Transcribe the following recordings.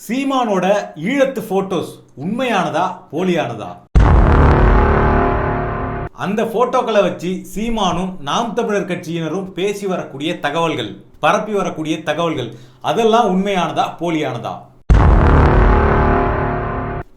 சீமானோட ஈழத்து போட்டோஸ் உண்மையானதா போலியானதா? அந்த போட்டோக்களை வச்சு சீமானும் நாம் தமிழர் கட்சியினரும் பேசி வரக்கூடிய தகவல்கள், பரப்பி வரக்கூடிய தகவல்கள் அதெல்லாம் உண்மையானதா போலியானதா?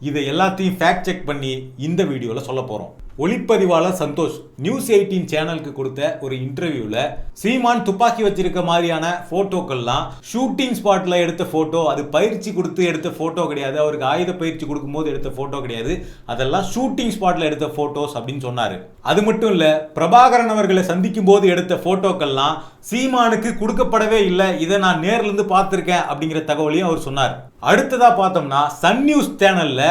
இதை எல்லாத்தையும் ஃபேக்ட் செக் பண்ணி இந்த வீடியோல சொல்ல போறோம். ஒளிப்பதிவாளர் சந்தோஷ் நியூஸ் 18 சேனலுக்கு கொடுத்த ஒரு இன்டர்வியூல சீமான் துப்பாக்கி வச்சிருக்க மாதிரியான போட்டோக்கள்லாம் ஷூட்டிங் ஸ்பாட்ல எடுத்த போட்டோ, அது பயிற்சி கொடுத்து எடுத்த போட்டோ கிடையாது, அவருக்கு ஆயுத பயிற்சி கொடுக்கும் போது எடுத்த போட்டோ கிடையாது, அதெல்லாம் ஷூட்டிங் ஸ்பாட்ல எடுத்த போட்டோஸ் அப்படின்னு சொன்னாரு. அது மட்டும் இல்ல, பிரபாகரன் அவர்களை சந்திக்கும் போது எடுத்த போட்டோக்கள்லாம் சீமானுக்கு கொடுக்கப்படவே இல்லை, இதை நான் நேர்ல இருந்து பார்த்திருக்கேன் அப்படிங்கிற தகவலையும் அவர் சொன்னார். அடுத்ததா பார்த்தோம்னா சன் நியூஸ் சேனல்ல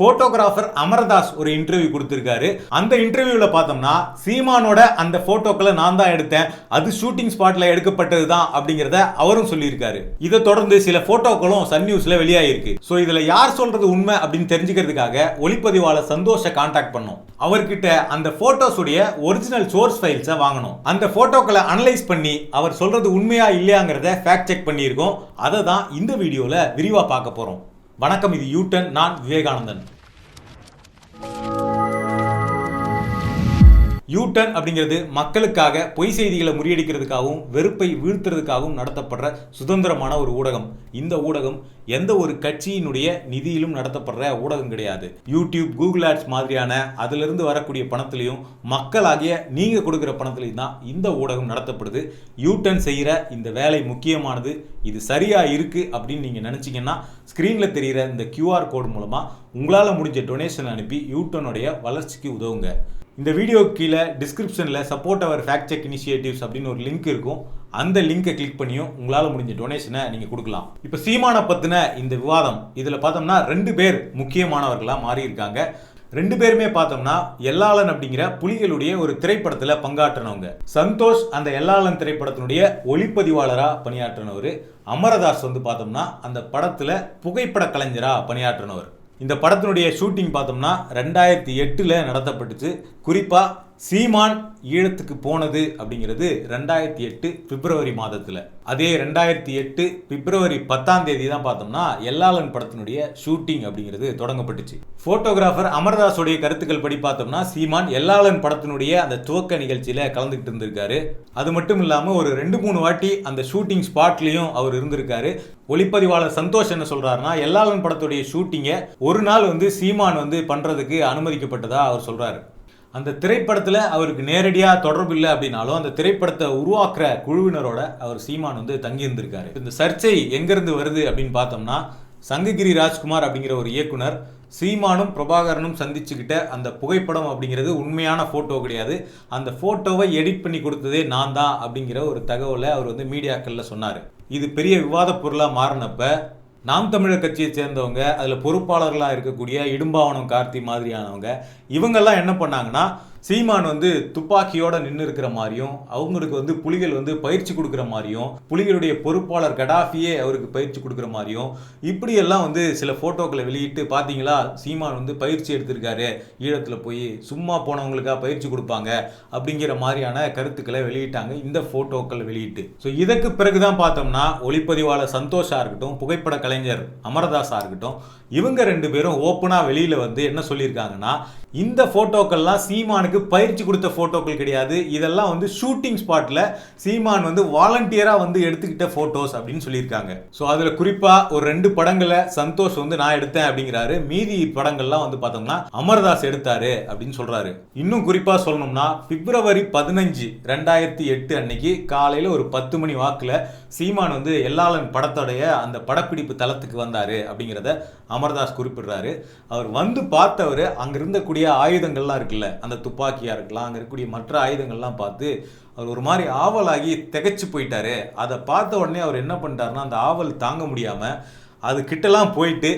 போட்டோகிராஃபர் அமரதாஸ் ஒரு இன்டர்வியூ கொடுத்திருக்காரு. அந்த இன்டர்வியூல பார்த்தோம்னா சீமானோட அந்த போட்டோக்களை நான் தான் எடுத்தேன், அது ஷூட்டிங் ஸ்பாட்ல எடுக்கப்பட்டது தான் அப்படிங்கிறத அவரும் சொல்லியிருக்காரு. இதை தொடர்ந்து சில போட்டோக்களும் சன் நியூஸ்ல வெளியாயிருக்கு. ஸோ இதுல யார் சொல்றது உண்மை அப்படின்னு தெரிஞ்சுக்கிறதுக்காக ஒளிப்பதிவாளர் சந்தோஷை கான்டாக்ட் பண்ணோம். அவர்கிட்ட அந்த போட்டோஸ் உடைய ஒரிஜினல் சோர்ஸ் ஃபைல்ஸை வாங்கணும். அந்த போட்டோக்களை அனலைஸ் பண்ணி அவர் சொல்றது உண்மையா இல்லையாங்கிறத ஃபேக்ட் செக் பண்ணியிருக்கோம். அதை தான் இந்த வீடியோல விரிவா பார்க்க போறோம். வணக்கம், இது யூட்டன், நான் விவேகானந்தன். யூட்டன் அப்படிங்கிறது மக்களுக்காக பொய் செய்திகளை முறியடிக்கிறதுக்காகவும் வெறுப்பை வீழ்த்துறதுக்காகவும் நடத்தப்படுற சுதந்திரமான ஒரு ஊடகம். இந்த ஊடகம் எந்த ஒரு கட்சியினுடைய நிதியிலும் நடத்தப்படுற ஊடகம் கிடையாது. யூடியூப், கூகுள் ஆட்ஸ் மாதிரியான அதிலிருந்து வரக்கூடிய பணத்திலையும் மக்களாகிய நீங்க கொடுக்குற பணத்திலையும் தான் இந்த ஊடகம் நடத்தப்படுது. யூட்டன் செய்கிற இந்த வேலை முக்கியமானது. இது சரியா இருக்கு அப்படின்னு நீங்க நினைச்சீங்கன்னா ஸ்கிரீன்ல தெரிகிற இந்த QR கோட் மூலமா உங்களால் முடிஞ்ச டொனேஷன் அனுப்பி யூட்டனுடைய வளர்ச்சிக்கு உதவுங்க. இந்த வீடியோ கீழே டிஸ்கிரிப்ஷனில் சப்போர்ட் அவர் ஃபேக்ட் செக் இனிஷியேட்டிவ்ஸ் அப்படின்னு ஒரு லிங்க் இருக்கும். அந்த லிங்கை கிளிக் பண்ணியும் உங்களால் முடிஞ்ச டொனேஷனை நீங்கள் கொடுக்கலாம். இப்போ சீமானை பற்றின இந்த விவாதம், இதில் பார்த்தோம்னா 2 பேர் முக்கியமானவர்களாக மாறி இருக்காங்க. 2 பேருமே பார்த்தோம்னா எல்லாளன் அப்படிங்கிற புலிகளுடைய ஒரு திரைப்படத்தில் பங்காற்றினவங்க. சந்தோஷ் அந்த எல்லாளன் திரைப்படத்தினுடைய ஒளிப்பதிவாளராக பணியாற்றினவர். அமரதாஸ் பார்த்தோம்னா அந்த படத்தில் புகைப்பட கலைஞராக பணியாற்றினவர். இந்த படத்தினுடைய ஷூட்டிங் பார்த்தோம்னா 2008 நடத்தப்பட்டுச்சு. குறிப்பாக சீமான் ஈழத்துக்கு போனது அப்படிங்கிறது 2008 பிப்ரவரி மாதத்தில். அதே 2008 பிப்ரவரி 10ஆம் தேதி தான் பார்த்தோம்னா எல்லாளன் படத்தினுடைய ஷூட்டிங் அப்படிங்கிறது தொடங்கப்பட்டுச்சு. போட்டோகிராஃபர் அமர்தாஸுடைய கருத்துக்கள் படி பார்த்தோம்னா சீமான் எல்லாளன் படத்தினுடைய அந்த துவக்க நிகழ்ச்சியில் கலந்துக்கிட்டு இருந்திருக்காரு. அது மட்டும் இல்லாமல் ஒரு 2-3 வாட்டி அந்த ஷூட்டிங் ஸ்பாட்லையும் அவர் இருந்திருக்காரு. ஒளிப்பதிவாளர் சந்தோஷ் என்ன சொல்றாருன்னா, எல்லாளன் படத்துடைய ஷூட்டிங்கை ஒரு நாள் சீமான் பண்றதுக்கு அனுமதிக்கப்பட்டதா அவர் சொல்றாரு. அந்த திரைப்படத்தில் அவருக்கு நேரடியாக தொடர்பு இல்லை அப்படின்னாலும் அந்த திரைப்படத்தை உருவாக்குற குழுவினரோட அவர் சீமான் தங்கி இருந்திருக்காரு. இந்த சர்ச்சை எங்கிருந்து வருது அப்படின்னு பார்த்தோம்னா, சங்ககிரி ராஜ்குமார் அப்படிங்கிற ஒரு இயக்குனர் சீமானும் பிரபாகரனும் சந்திச்சுக்கிட்ட அந்த புகைப்படம் அப்படிங்கிறது உண்மையான ஃபோட்டோ கிடையாது, அந்த ஃபோட்டோவை எடிட் பண்ணி கொடுத்ததே நான் தான் அப்படிங்கிற ஒரு தகவலை அவர் மீடியாக்களில் சொன்னார். இது பெரிய விவாத பொருளாக மாறினப்ப நாம் தமிழர் கட்சியை சேர்ந்தவங்க, அதில் பொறுப்பாளர்களாக இருக்கக்கூடிய இடும்பாவனம் கார்த்தி மாதிரியானவங்க, இவங்கெல்லாம் என்ன பண்ணாங்கன்னா சீமான் துப்பாக்கியோட நின்று இருக்கிற மாதிரியும், அவங்களுக்கு புலிகள் பயிற்சி கொடுக்குற மாதிரியும், புலிகளுடைய பொறுப்பாளர் கடாஃபியே அவருக்கு பயிற்சி கொடுக்குற மாதிரியும் இப்படியெல்லாம் சில ஃபோட்டோக்களை வெளியிட்டு, பார்த்தீங்களா சீமான் பயிற்சி எடுத்திருக்காரு, ஈழத்தில் போய் சும்மா போனவங்களுக்காக பயிற்சி கொடுப்பாங்க அப்படிங்கிற மாதிரியான கருத்துக்களை வெளியிட்டாங்க இந்த ஃபோட்டோக்கள் வெளியிட்டு. ஸோ இதற்கு பிறகுதான் பார்த்தோம்னா ஒளிப்பதிவாளர் சந்தோஷா இருக்கட்டும், புகைப்பட கலைஞர் அமரதாஸா இருக்கட்டும், இவங்க 2 பேரும் ஓப்பனாக வெளியில் என்ன சொல்லியிருக்காங்கன்னா, இந்த ஃபோட்டோக்கள்லாம் சீமானுக்கு பயிற்சி கொடுத்த ஃபோட்டோக்கள் கிடையாது, இதெல்லாம் ஷூட்டிங் ஸ்பாட்டில் சீமான் வாலண்டியராக எடுத்துக்கிட்ட ஃபோட்டோஸ் அப்படின்னு சொல்லியிருக்காங்க. ஸோ அதில் குறிப்பாக ஒரு 2 படங்களை சந்தோஷ் நான் எடுத்தேன் அப்படிங்கிறாரு, மீதி படங்கள்லாம் பார்த்தோம்னா அமர்தாஸ் எடுத்தாரு அப்படின்னு சொல்றாரு. இன்னும் குறிப்பாக சொல்லணும்னா பிப்ரவரி 15, 2008 அன்னைக்கு காலையில் ஒரு 10 மணி வாக்கில் சீமான் எல்லாளன் படத்தோடைய அந்த படப்பிடிப்பு தளத்துக்கு வந்தாரு அப்படிங்கிறத அமர்தாஸ் குறிப்பிடுறாரு. அவர் பார்த்தவர் அங்க இருந்தக்கூடிய ஆயுதங்கள்லாம் இருக்குல்ல, அந்த துப்பாக்கியா இருக்கலாம், அங்க இருக்கக்கூடிய மற்ற ஆயுதங்கள்லாம் பார்த்து அவர் ஒரு மாதிரி ஆவலாகி திகைச்சு போயிட்டாரு. அதை பார்த்த உடனே அவர் என்ன பண்ணிட்டாருன்னா, அந்த ஆவல் தாங்க முடியாம அது கிட்டலாம் போயிட்டு,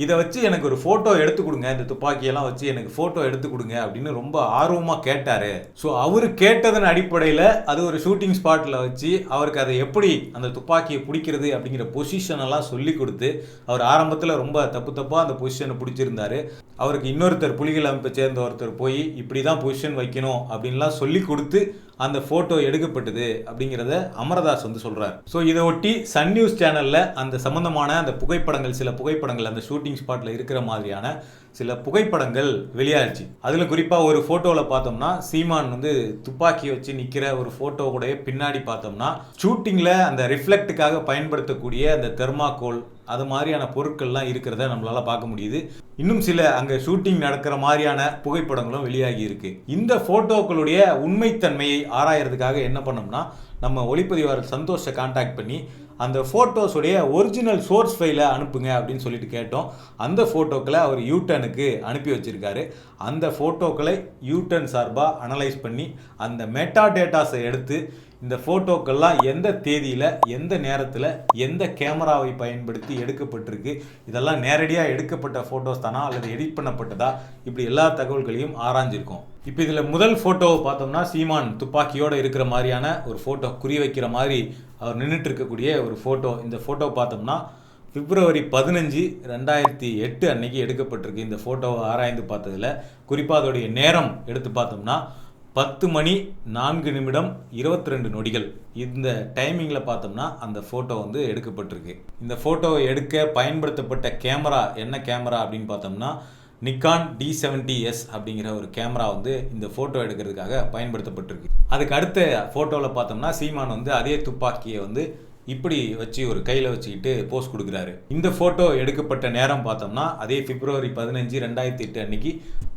இதை வச்சு எனக்கு ஒரு ஃபோட்டோ எடுத்து கொடுங்க, இந்த துப்பாக்கியெல்லாம் வச்சு எனக்கு ஃபோட்டோ எடுத்து கொடுங்க அப்படின்னு ரொம்ப ஆர்வமாக கேட்டார். ஸோ அவர் கேட்டதன் அடிப்படையில் அது ஒரு ஷூட்டிங் ஸ்பாட்டில் வச்சு அவருக்கு அதை எப்படி அந்த துப்பாக்கியை பிடிக்கிறது அப்படிங்கிற பொசிஷனெல்லாம் சொல்லி கொடுத்து, அவர் ஆரம்பத்தில் ரொம்ப தப்பாக அந்த பொசிஷனை பிடிச்சிருந்தாரு. அவருக்கு இன்னொருத்தர் புலிகள் அமைப்பை சேர்ந்த ஒருத்தர் போய் இப்படி தான் பொசிஷன் வைக்கணும் அப்படின்லாம் சொல்லி கொடுத்து அந்த ஃபோட்டோ எடுக்கப்பட்டது அப்படிங்கிறத அமரதாஸ் வந்து சொல்கிறார். ஸோ இதை ஒட்டி சன் நியூஸ் சேனலில் அந்த சம்மந்தமான அந்த புகைப்படங்கள், சில புகைப்படங்கள் அந்த ஷூட்டிங் ஸ்பாட்டில் இருக்கிற மாதிரியான சில புகைப்படங்கள் வெளியாகிடுச்சு. அதில் குறிப்பாக ஒரு ஃபோட்டோவில் பார்த்தோம்னா சீமான் வந்து துப்பாக்கி வச்சு நிற்கிற ஒரு ஃபோட்டோவுடைய பின்னாடி பார்த்தோம்னா ஷூட்டிங்கில் அந்த ரிஃப்ளெக்ட்டுக்காக பயன்படுத்தக்கூடிய அந்த தெர்மாக்கோல் அது மாதிரியான பொருட்கள்லாம் இருக்கிறத நம்மளால் பார்க்க முடியுது. இன்னும் சில அங்கே ஷூட்டிங் நடக்கிற மாதிரியான புகைப்படங்களும் வெளியாகி இருக்கு. இந்த ஃபோட்டோக்களுடைய உண்மைத்தன்மையை ஆராயறதுக்காக என்ன பண்ணோம்னா, நம்ம ஒளிப்பதிவாளர் சந்தோஷை கான்டாக்ட் பண்ணி அந்த ஃபோட்டோஸுடைய ஒரிஜினல் சோர்ஸ் ஃபைலை அனுப்புங்க அப்படின்னு சொல்லிட்டு கேட்டோம். அந்த ஃபோட்டோக்களை அவர் யூடர்னுக்கு அனுப்பி வச்சிருக்காரு. அந்த ஃபோட்டோக்களை யூடர்ன் சார்பாக அனலைஸ் பண்ணி அந்த மெட்டா டேட்டாஸை எடுத்து இந்த ஃபோட்டோக்கள்லாம் எந்த தேதியில், எந்த நேரத்தில், எந்த கேமராவை பயன்படுத்தி எடுக்கப்பட்டிருக்கு, இதெல்லாம் நேரடியாக எடுக்கப்பட்ட ஃபோட்டோஸ் தானா அல்லது எடிட் பண்ணப்பட்டதா, இப்படி எல்லா தகவல்களையும் ஆராய்ஞ்சிருக்கோம். இப்போ இதில் முதல் ஃபோட்டோவை பார்த்தோம்னா சீமான் துப்பாக்கியோடு இருக்கிற மாதிரியான ஒரு ஃபோட்டோ, குறி வைக்கிற மாதிரி அவர் நின்றுட்டு இருக்கக்கூடிய ஒரு ஃபோட்டோ. இந்த ஃபோட்டோ பார்த்தோம்னா February 15, 2008 அன்னைக்கு எடுக்கப்பட்டிருக்கு. இந்த ஃபோட்டோவை ஆராய்ந்து பார்த்ததில் குறிப்பாக அதோடைய நேரம் எடுத்து பார்த்தோம்னா 10 மணி 4 நிமிடம் 22 நொடிகள். இந்த டைமிங்கில் பார்த்தோம்னா அந்த ஃபோட்டோ வந்து எடுக்கப்பட்டிருக்கு. இந்த ஃபோட்டோவை எடுக்க பயன்படுத்தப்பட்ட கேமரா என்ன கேமரா அப்படின்னு பார்த்தோம்னா நிக்கான் D70S அப்படிங்கிற ஒரு கேமரா வந்து இந்த ஃபோட்டோ எடுக்கிறதுக்காக பயன்படுத்தப்பட்டிருக்கு. அதுக்கு அடுத்த ஃபோட்டோவில் பார்த்தோம்னா சீமான் வந்து அதே துப்பாக்கியை வந்து இப்படி வச்சு ஒரு கையில் வச்சுக்கிட்டு போஸ் கொடுக்குறாரு. இந்த ஃபோட்டோ எடுக்கப்பட்ட நேரம் பார்த்தோம்னா அதே February 15, 2008 அன்னைக்கு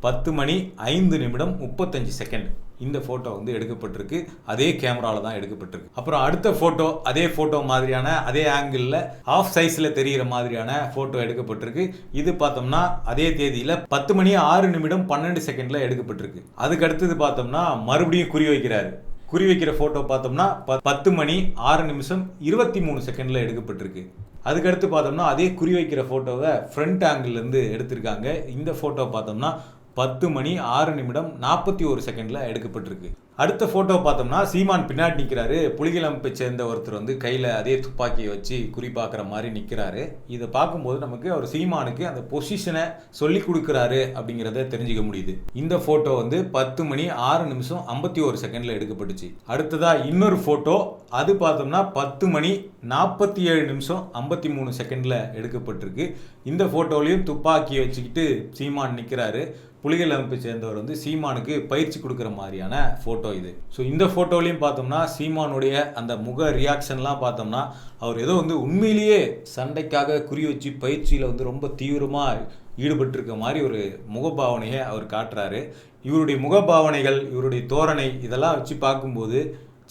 10 மணி 5 நிமிடம் 35 செகண்ட் இந்த ஃபோட்டோ வந்து எடுக்கப்பட்டிருக்கு. அதே கேமராவில் தான் எடுக்கப்பட்டிருக்கு. அப்புறம் அடுத்த ஃபோட்டோ அதே ஃபோட்டோ மாதிரியான அதே ஆங்கிளில் ஆஃப் சைஸில் தெரிகிற மாதிரியான ஃபோட்டோ எடுக்கப்பட்டிருக்கு. இது பார்த்தோம்னா அதே தேதியில் 10 மணி 6 நிமிடம் 12 செகண்டில் எடுக்கப்பட்டிருக்கு. அதுக்கு அடுத்தது பார்த்தோம்னா மறுபடியும் குறி வைக்கிறாரு. குறி வைக்கிற ஃபோட்டோ பார்த்தோம்னா 10 மணி 6 நிமிஷம் 23 செகண்டில் எடுக்கப்பட்டிருக்கு. அதுக்கடுத்து பார்த்தோம்னா அதே குறி வைக்கிற ஃபோட்டோவை ஃப்ரண்ட் ஆங்கிள்லேருந்து எடுத்திருக்காங்க. இந்த ஃபோட்டோ பார்த்தோம்னா 10 மணி 6 நிமிடம் 41 செகண்டில் எடுக்கப்பட்டிருக்கு. அடுத்த ஃபோட்டோ பார்த்தோம்னா சீமான் பின்னாடி நிற்கிறாரு. புலிகள் அமைப்பை சேர்ந்த ஒருத்தர் வந்து கையில் அதே துப்பாக்கியை வச்சு குறி பார்க்குற மாதிரி நிற்கிறாரு. இதை பார்க்கும்போது நமக்கு அவர் சீமானுக்கு அந்த பொசிஷனை சொல்லி கொடுக்குறாரு அப்படிங்கிறத தெரிஞ்சுக்க முடியுது. இந்த ஃபோட்டோ வந்து 10 மணி 6 நிமிஷம் 51 செகண்டில் எடுக்கப்பட்டுச்சு. அடுத்ததாக இன்னொரு ஃபோட்டோ அது பார்த்தோம்னா 10 மணி 47 நிமிஷம் 53 செகண்டில் எடுக்கப்பட்டிருக்கு. இந்த ஃபோட்டோலையும் துப்பாக்கியை வச்சுக்கிட்டு சீமான் நிற்கிறாரு. புலிகள் அமைப்பை சேர்ந்தவர் வந்து சீமானுக்கு பயிற்சி கொடுக்குற மாதிரியான ஃபோட்டோ இது. ஸோ இந்த ஃபோட்டோலையும் பார்த்தோம்னா சீமானுடைய அந்த முக ரியாக்ஷன்லாம் பார்த்தோம்னா அவர் ஏதோ வந்து உண்மையிலேயே சண்டைக்காக குறி வச்சு பயிற்சியில் வந்து ரொம்ப தீவிரமாக ஈடுபட்டிருக்க மாதிரி ஒரு முகபாவனையை அவர் காட்டுறாரு. இவருடைய முகபாவனைகள், இவருடைய தோரணை இதெல்லாம் வச்சு பார்க்கும்போது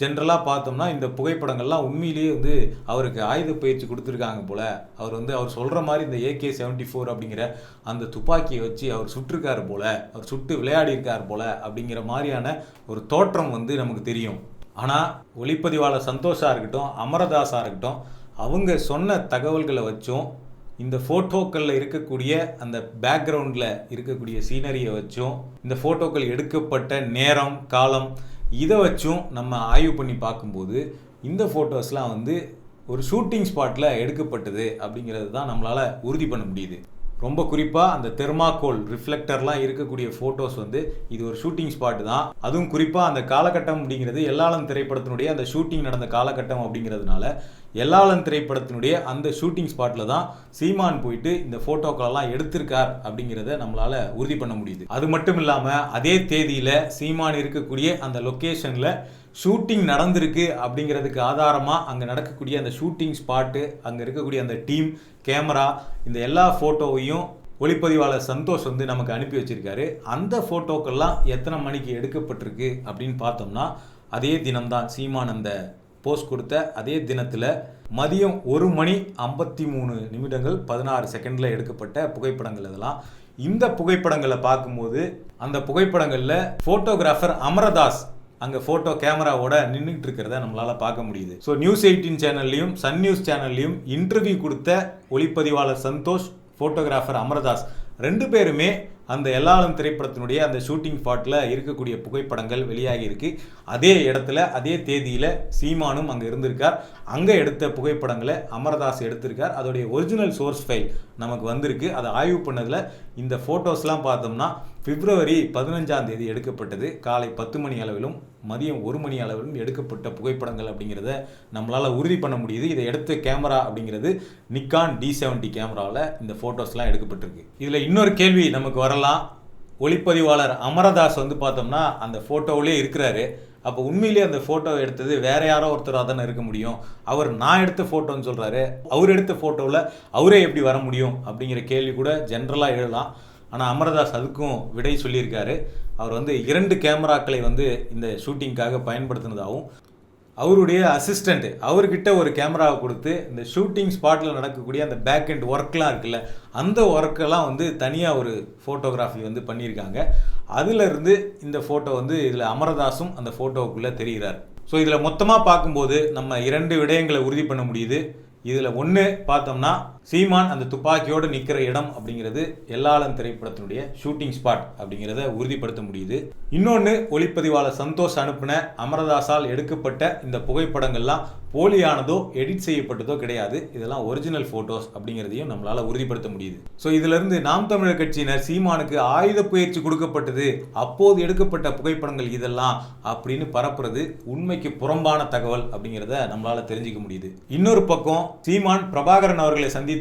ஜென்ரலாக பார்த்தோம்னா இந்த புகைப்படங்கள்லாம் உண்மையிலேயே வந்து அவருக்கு ஆயுத பயிற்சி கொடுத்துருக்காங்க போல். அவர் சொல்கிற மாதிரி இந்த AK-74 அப்படிங்கிற அந்த துப்பாக்கியை வச்சு அவர் சுட்டிருக்காரு போல், அவர் சுட்டு விளையாடியிருக்கார் போல் அப்படிங்கிற மாதிரியான ஒரு தோற்றம் வந்து நமக்கு தெரியும். ஆனால் ஒளிப்பதிவாளர் சந்தோஷாக இருக்கட்டும், அமரதாஸாக இருக்கட்டும், அவங்க சொன்ன தகவல்களை வச்சும் இந்த ஃபோட்டோக்களில் இருக்கக்கூடிய அந்த பேக்ரவுண்டில் இருக்கக்கூடிய சீனரியை வச்சும் இந்த ஃபோட்டோக்கள் எடுக்கப்பட்ட நேரம் காலம் இதை வச்சும் நம்ம ஆய்வு பண்ணி பார்க்கும்போது இந்த ஃபோட்டோஸ்லாம் வந்து ஒரு ஷூட்டிங் ஸ்பாட்டில் எடுக்கப்பட்டது அப்படிங்கிறது தான் நம்மளால் உறுதி பண்ண முடியுது. ரொம்ப குறிப்பாக அந்த தெர்மாக்கோல் ரிஃப்ளெக்டர்லாம் இருக்கக்கூடிய ஃபோட்டோஸ் வந்து இது ஒரு ஷூட்டிங் ஸ்பாட் தான். அதுவும் குறிப்பாக அந்த காலகட்டம் அப்படிங்கிறது எல்லாளன் திரைப்படத்தினுடைய அந்த ஷூட்டிங் நடந்த காலகட்டம் அப்படிங்கிறதுனால எல்லாளன் திரைப்படத்தினுடைய அந்த ஷூட்டிங் ஸ்பாட்டில் தான் சீமான் போயிட்டு இந்த ஃபோட்டோக்களெல்லாம் எடுத்திருக்கார் அப்படிங்கிறத நம்மளால் உறுதி பண்ண முடியுது. அது மட்டும் இல்லாமல் அதே தேதியில் சீமான் இருக்கக்கூடிய அந்த லொக்கேஷனில் ஷூட்டிங் நடந்திருக்கு அப்படிங்கிறதுக்கு ஆதாரமாக அங்கே நடக்கக்கூடிய அந்த ஷூட்டிங் ஸ்பாட்டு, அங்கே இருக்கக்கூடிய அந்த டீம், கேமரா, இந்த எல்லா ஃபோட்டோவையும் ஒளிப்பதிவாளர் சந்தோஷ் வந்து நமக்கு அனுப்பி வச்சிருக்காரு. அந்த ஃபோட்டோக்கள்லாம் எத்தனை மணிக்கு எடுக்கப்பட்டிருக்கு அப்படின்னு பார்த்தோம்னா அதே தினம்தான் சீமான் அந்த போஸ்ட் கொடுத்த அதே தினத்தில் மதியம் 1 மணி 53 நிமிடங்கள் 16 செகண்டில் எடுக்கப்பட்ட புகைப்படங்கள் இதெல்லாம். இந்த புகைப்படங்களை பார்க்கும்போது அந்த புகைப்படங்களில் ஃபோட்டோகிராஃபர் அமரதாஸ் அங்கே ஃபோட்டோ கேமராவோட நின்றுட்டு இருக்கிறத நம்மளால் பார்க்க முடியுது. ஸோ News 18 சேனல்லையும் சன் நியூஸ் சேனல்லையும் இன்டர்வியூ கொடுத்த ஒளிப்பதிவாளர் சந்தோஷ், ஃபோட்டோகிராஃபர் அமரதாஸ் 2 பேருமே அந்த எல்லாளன் திரைப்படத்தினுடைய அந்த ஷூட்டிங் ஸ்பாட்டில் இருக்கக்கூடிய புகைப்படங்கள் வெளியாகி இருக்கு. அதே இடத்துல அதே தேதியில் சீமானும் அங்கே இருந்திருக்கார். அங்கே எடுத்த புகைப்படங்களை அமரதாஸ் எடுத்திருக்கார். அதோடைய ஒரிஜினல் சோர்ஸ் ஃபைல் நமக்கு வந்திருக்கு. அதை ஆய்வு பண்ணதில் இந்த ஃபோட்டோஸ்லாம் பார்த்தோம்னா February 15 எடுக்கப்பட்டது காலை 10 மணி அளவிலும் மதியம் 1 மணி அளவில் எடுக்கப்பட்ட புகைப்படங்கள் அப்படிங்கிறத நம்மளால் உறுதி பண்ண முடியுது. இதை எடுத்த கேமரா அப்படிங்கிறது நிக்கான் D70 கேமராவில் இந்த ஃபோட்டோஸ்லாம் எடுக்கப்பட்டிருக்கு. இதில் இன்னொரு கேள்வி நமக்கு வரலாம். ஒளிப்பதிவாளர் அமரதாஸ் வந்து பார்த்தோம்னா அந்த ஃபோட்டோவிலே இருக்கிறாரு. அப்போ உண்மையிலேயே அந்த ஃபோட்டோ எடுத்தது வேற யாரோ ஒருத்தராக தானே இருக்க முடியும். அவர் நான் எடுத்த ஃபோட்டோன்னு சொல்கிறாரு. அவர் எடுத்த ஃபோட்டோவில் அவரே எப்படி வர முடியும் அப்படிங்கிற கேள்வி கூட ஜென்ரலாக எழலாம். ஆனால் அமரதாஸ் அதுக்கும் விடை சொல்லியிருக்காரு. அவர் வந்து 2 கேமராக்களை வந்து இந்த ஷூட்டிங்காக பயன்படுத்தினதாகவும் அவருடைய அசிஸ்டண்ட் அவர்கிட்ட ஒரு கேமராவை கொடுத்து இந்த ஷூட்டிங் ஸ்பாட்டில் நடக்கக்கூடிய அந்த பேக் அண்ட் ஒர்க்லாம் இருக்குல்ல, அந்த ஒர்க்கெல்லாம் வந்து தனியாக ஒரு ஃபோட்டோகிராஃபி வந்து பண்ணியிருக்காங்க. அதிலிருந்து இந்த ஃபோட்டோ வந்து இதில் அமரதாஸும் அந்த ஃபோட்டோவுக்குள்ளே தெரிகிறார். ஸோ இதில் மொத்தமாக பார்க்கும்போது நம்ம 2 விடயங்களை உறுதி பண்ண முடியுது. இதில் ஒன்று பார்த்தோம்னா சீமான் அந்த துப்பாக்கியோடு நிற்கிற இடம் அப்படிங்கிறது எல்லாளன் திரைப்படத்தினுடைய ஷூட்டிங் ஸ்பாட் அப்படிங்கிறத உறுதிப்படுத்த முடியுது. இன்னொன்று, ஒளிப்பதிவாளர் சந்தோஷ் அனுப்பின அமரதாஸால் எடுக்கப்பட்ட இந்த புகைப்படங்கள்லாம் போலியானதோ எடிட் செய்யப்பட்டதோ கிடையாது. இதெல்லாம் ஒரிஜினல் ஃபோட்டோஸ் அப்படிங்கிறதையும் நம்மளால் உறுதிப்படுத்த முடியுது. ஸோ இதிலிருந்து நாம் தமிழர் கட்சியினர் சீமானுக்கு ஆயுத பயிற்சி கொடுக்கப்பட்டது, அப்போது எடுக்கப்பட்ட புகைப்படங்கள் இதெல்லாம் அப்படின்னு பரப்புறது உண்மைக்கு புறம்பான தகவல் அப்படிங்கிறத நம்மளால் தெரிஞ்சுக்க முடியுது. இன்னொரு பக்கம் சீமான் பிரபாகரன் அவர்களை சந்தித்தப்ப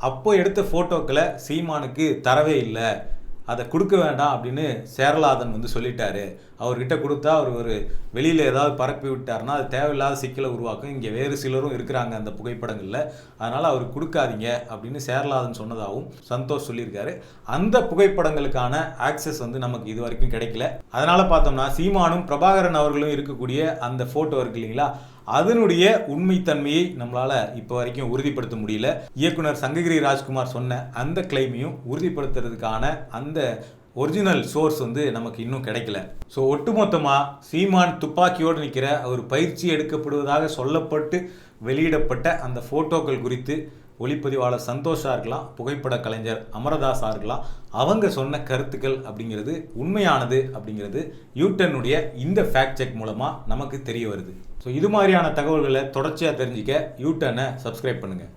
அப்போ எடுத்த ஃபோட்டோக்களை சீமானுக்கு தரவே இல்லை, அதை கொடுக்க வேண்டாம் அப்படின்னு சேரலாதன் வந்து சொல்லிட்டாரு. அவர்கிட்ட கொடுத்தா அவர் ஒரு வெளியில் ஏதாவது பரப்பி விட்டார்னா அது தேவையில்லாத சிக்கலை உருவாக்கும், இங்கே வேறு சிலரும் இருக்கிறாங்க அந்த புகைப்படங்களில், அதனால் அவர் கொடுக்காதீங்க அப்படின்னு சேரலாதன் சொன்னதாகவும் சந்தோஷ் சொல்லியிருக்காரு. அந்த புகைப்படங்களுக்கான ஆக்சஸ் வந்து நமக்கு இது வரைக்கும் கிடைக்கல. அதனால் பார்த்தோம்னா சீமானும் பிரபாகரன் அவர்களும் இருக்கக்கூடிய அந்த ஃபோட்டோ இருக்கு இல்லைங்களா, அதனுடைய உண்மைத்தன்மையை நம்மளால் இப்போ வரைக்கும் உறுதிப்படுத்த முடியல. இயக்குனர் சங்ககிரி ராஜ்குமார் சொன்ன அந்த கிளைமையும் உறுதிப்படுத்துறதுக்கான அந்த ஒரிஜினல் சோர்ஸ் வந்து நமக்கு இன்னும் கிடைக்கல. ஸோ ஒட்டுமொத்தமாக சீமான் துப்பாக்கியோடு நிற்கிற ஒரு பயிற்சி எடுக்கப்படுவதாக சொல்லப்பட்டு வெளியிடப்பட்ட அந்த ஃபோட்டோக்கள் குறித்து ஒளிப்பதிவாளர் சந்தோஷாக இருக்கலாம், புகைப்பட கலைஞர் அமரதாஸாக இருக்கலாம், அவங்க சொன்ன கருத்துக்கள் அப்படிங்கிறது உண்மையானது அப்படிங்கிறது யூடனுடைய இந்த ஃபேக்ட் செக் மூலமாக நமக்கு தெரிய வருது. ஸோ இது மாதிரியான தகவல்களை தொடர்ச்சியாக தெரிஞ்சிக்க யூடனை சப்ஸ்கிரைப் பண்ணுங்கள்.